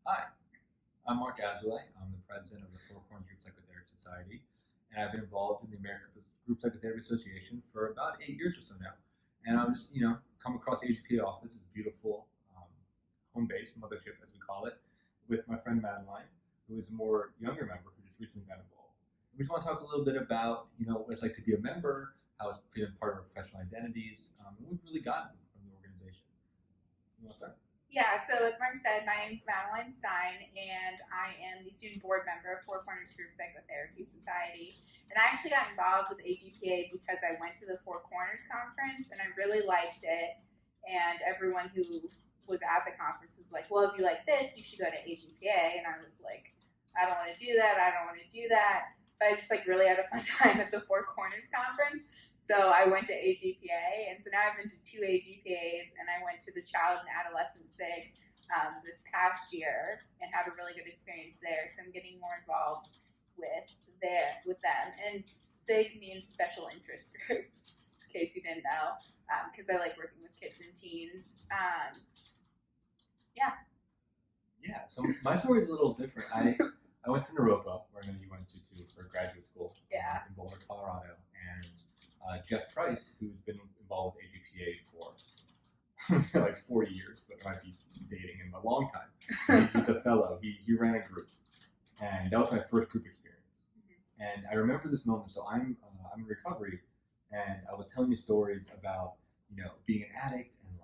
Hi, I'm Marc Azoulay. I'm the president of the Four Corners Group Psychotherapy Society, and I've been involved in the American Group Psychotherapy Association for about 8 years or so now. And I'm just, come across the AGPA office, this beautiful home base, mothership as we call it, with my friend Madeline, who is a more younger member who just recently got involved. We just want to talk a little bit about, what it's like to be a member, how it's been part of our professional identities, and what we've really gotten from the organization. You want to start? Yeah, so as Mark said, my name is Madeline Stein, and I am the student board member of Four Corners Group Psychotherapy Society. And I actually got involved with AGPA because I went to the Four Corners conference, and I really liked it. And everyone who was at the conference was like, well, if you like this, you should go to AGPA. And I was like, I don't want to do that. I don't want to do that. But I just really had a fun time at the Four Corners conference. So I went to AGPA, and so now I've been to 2 AGPAs, and I went to the Child and Adolescent SIG this past year and had a really good experience there. So I'm getting more involved with them. And SIG means Special Interest Group, in case you didn't know, because I like working with kids and teens. Yeah, so my story is a little different. I went to Naropa, where I know you went to too, for graduate school in Boulder, Colorado, and Jeff Price, who's been involved with AGPA for like 40 years, but I might be dating him a long time. He's a fellow. He ran a group, and that was my first group experience. And I remember this moment. So I'm in recovery, and I was telling you stories about being an addict and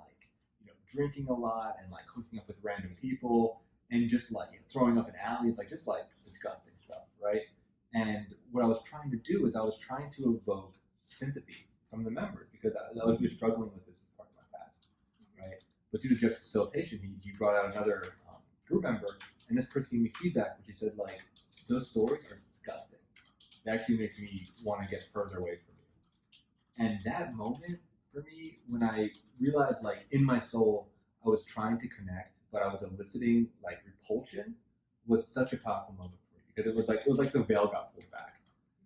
drinking a lot and hooking up with random people and just throwing up in alleys, just disgusting stuff, right? And what I was trying to do is I was trying to evoke sympathy from the members because I was really struggling with this as part of my past, right? But due to Jeff's facilitation, he brought out another group member, and this person gave me feedback, which he said, those stories are disgusting. They actually make me want to get further away from you. And that moment for me, when I realized, in my soul, I was trying to connect, but I was eliciting, repulsion, was such a powerful moment for me because it was like the veil got pulled back.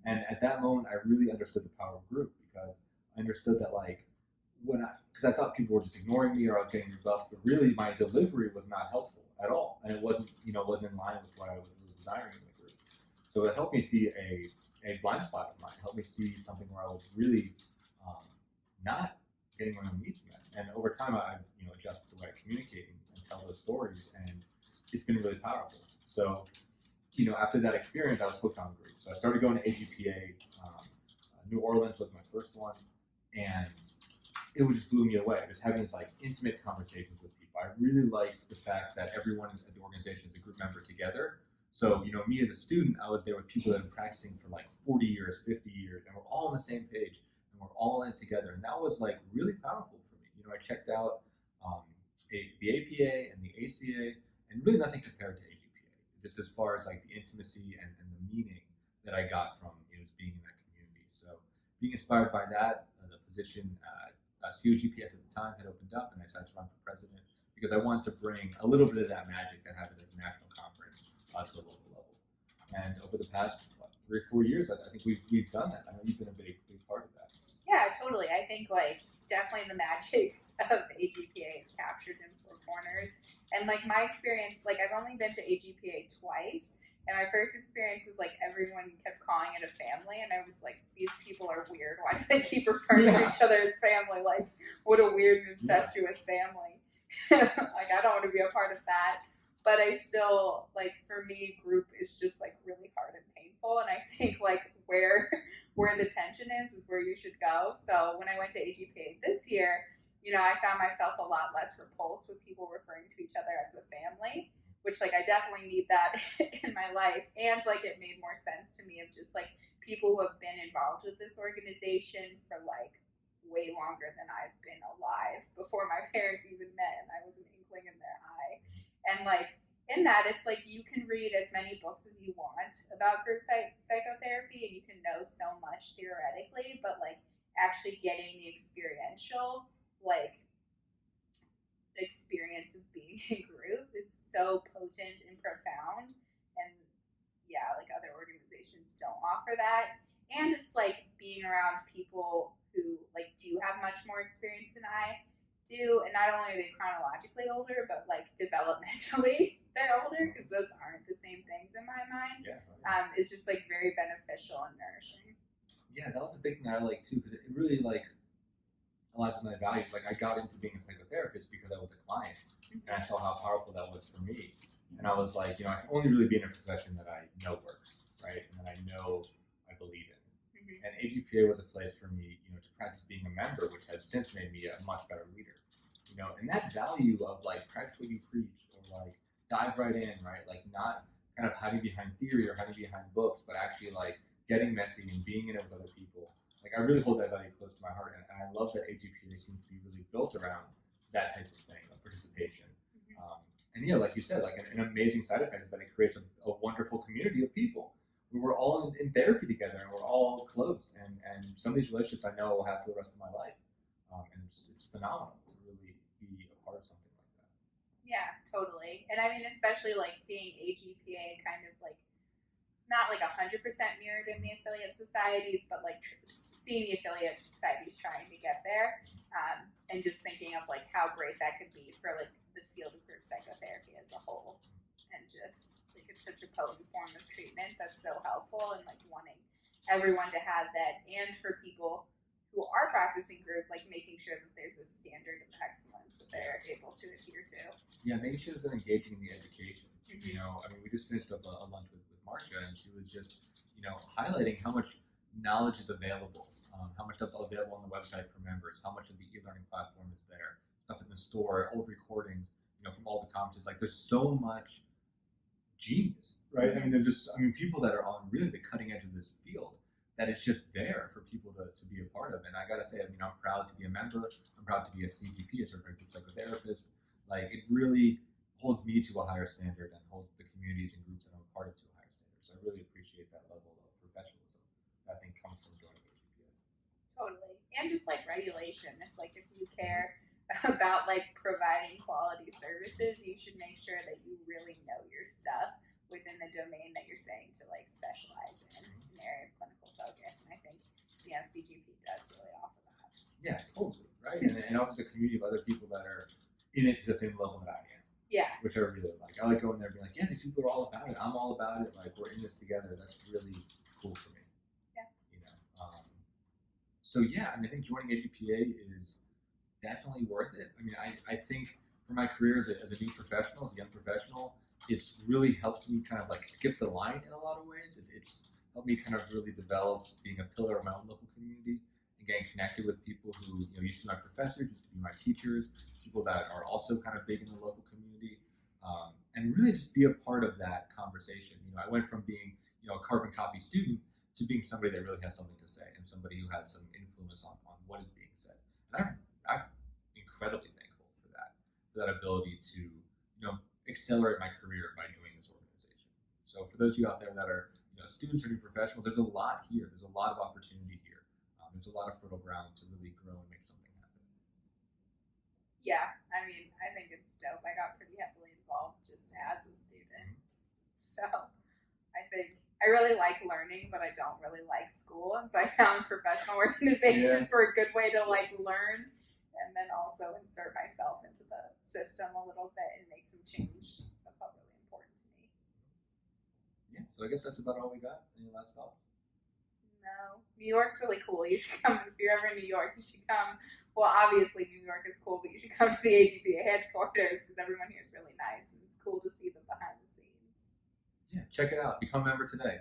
And at that moment, I really understood the power of group because I understood that, because I thought people were just ignoring me or I was getting rebuffed, but really my delivery was not helpful at all. And it wasn't in line with what I was desiring in the group. So it helped me see a blind spot of mine. It helped me see something where I was really not getting my own needs met. And over time, I've adjusted the way I communicate and tell those stories, and it's been really powerful. So, after that experience, I was hooked on groups. So I started going to AGPA. New Orleans was my first one, and it just blew me away. Just having these intimate conversations with people. I really liked the fact that everyone at the organization is a group member together. So, me as a student, I was there with people that have been practicing for 40 years, 50 years, and we're all on the same page. We're all in it together, and that was really powerful for me. I checked out the APA and the ACA, and really nothing compared to AGPA. Just as far as the intimacy and the meaning that I got from just being in that community. So being inspired by that, the position COGPS at the time had opened up, and I decided to run for president because I wanted to bring a little bit of that magic that happened at the national conference to the local level. And over the past 3 or 4 years, I think we've done that. I know you've been a big part of that. Yeah, totally. I think definitely the magic of AGPA is captured in Four Corners. And my experience, I've only been to AGPA twice. And my first experience was everyone kept calling it a family, and I was like, these people are weird. Why do they keep referring to each other as family? What a weird and incestuous family. I don't want to be a part of that. But I still, for me, group is just really hard and painful. And I think where the tension is where you should go. So when I went to AGPA this year, I found myself a lot less repulsed with people referring to each other as a family, which I definitely need that in my life. And it made more sense to me of just people who have been involved with this organization for way longer than I've been alive, before my parents even met, and I was an inkling in their eye. And in that, it's you can read as many books as you want about group psychotherapy, and you can know so much theoretically, but actually getting the experiential experience of being in group is so potent and profound. And yeah, other organizations don't offer that. And it's being around people who do have much more experience than I do, and not only are they chronologically older, but developmentally they're older, is just like very beneficial and nourishing. Yeah, that was a big thing I like too, because it really like aligns with my values. Like I got into being a psychotherapist because I was a client, and I saw how powerful that was for me. And I was like, I can only really be in a profession that I know works, right, and that I know I believe in. And AGPA was a place for me, to practice being a member, which has since made me a much better leader. And that value of like practice what you preach, or like dive right in, right, like not kind of hiding behind theory or hiding behind books, but actually like getting messy and being in it with other people. Like I really hold that value close to my heart, and I love that AGPA seems to be really built around that type of thing, of participation. And like you said, like an amazing side effect is that it creates a wonderful community of people. We were all in therapy together, and we're all close, and some of these relationships I know I will have for the rest of my life. And it's phenomenal to really be a part of something like that. Yeah, totally. And I mean, especially like seeing AGPA kind of like not like 100% mirrored in the affiliate societies, but like seeing the affiliate societies trying to get there, and just thinking of like how great that could be for like the field of group psychotherapy as a whole, and just like it's such a potent form of treatment that's so helpful, and like wanting everyone to have that, and for people who are practicing group, like making sure that there's a standard of excellence that they're able to adhere to. Yeah, making sure that they're engaging in the education. I mean, we just finished up a lunch with Marcia, and she was just, highlighting how much knowledge is available, how much stuff's available on the website for members, how much of the e-learning platform is there, stuff in the store, old recordings, from all the conferences. Like, there's so much genius, right? I mean, people that are on really the cutting edge of this field, that it's just there for people to be a part of. And I gotta say, I'm proud to be a member. I'm proud to be a CGP, a certified psychotherapist. Like, it really holds me to a higher standard and holds the communities and groups that I'm a part of to a higher standard. So I really appreciate that level of professionalism that I think comes from joining AGPA. Totally. And just like regulation. It's like if you care about like providing quality services, you should make sure that you really know your stuff within the domain that you're saying to like specialize in an area of clinical focus. And I think CGP does really offer that. Yeah, totally, right? and offers a community of other people that are in it to the same level that I am. Yeah. Which I really like. I like going there and being like, yeah, these people are all about it. I'm all about it. Like, we're in this together. That's really cool for me. Yeah. So yeah, I think joining AGPA is definitely worth it. I think for my career as a new professional, as a young professional, it's really helped me kind of like skip the line in a lot of ways. It's helped me kind of really develop being a pillar of my own local community and getting connected with people who used to be my professors, used to be my teachers, people that are also kind of big in the local community, and really just be a part of that conversation. I went from being a carbon copy student to being somebody that really has something to say, and somebody who has some influence on what is being said. And I'm incredibly thankful for that ability to accelerate my career by joining this organization. So for those of you out there that are students or new professionals, there's a lot here. There's a lot of opportunity here. There's a lot of fertile ground to really grow and make something happen. Yeah, I think it's dope. I got pretty heavily involved just as a student. So I think I really like learning, but I don't really like school. And so I found professional organizations were a good way to like learn and then also insert myself into the system a little bit and make some change that felt really important to me. Yeah, so I guess that's about all we got. Any last thoughts? No. New York's really cool. You should come. If you're ever in New York, you should come. Well, obviously New York is cool, but you should come to the AGPA headquarters because everyone here is really nice and it's cool to see the behind the scenes. Yeah, check it out. Become a member today.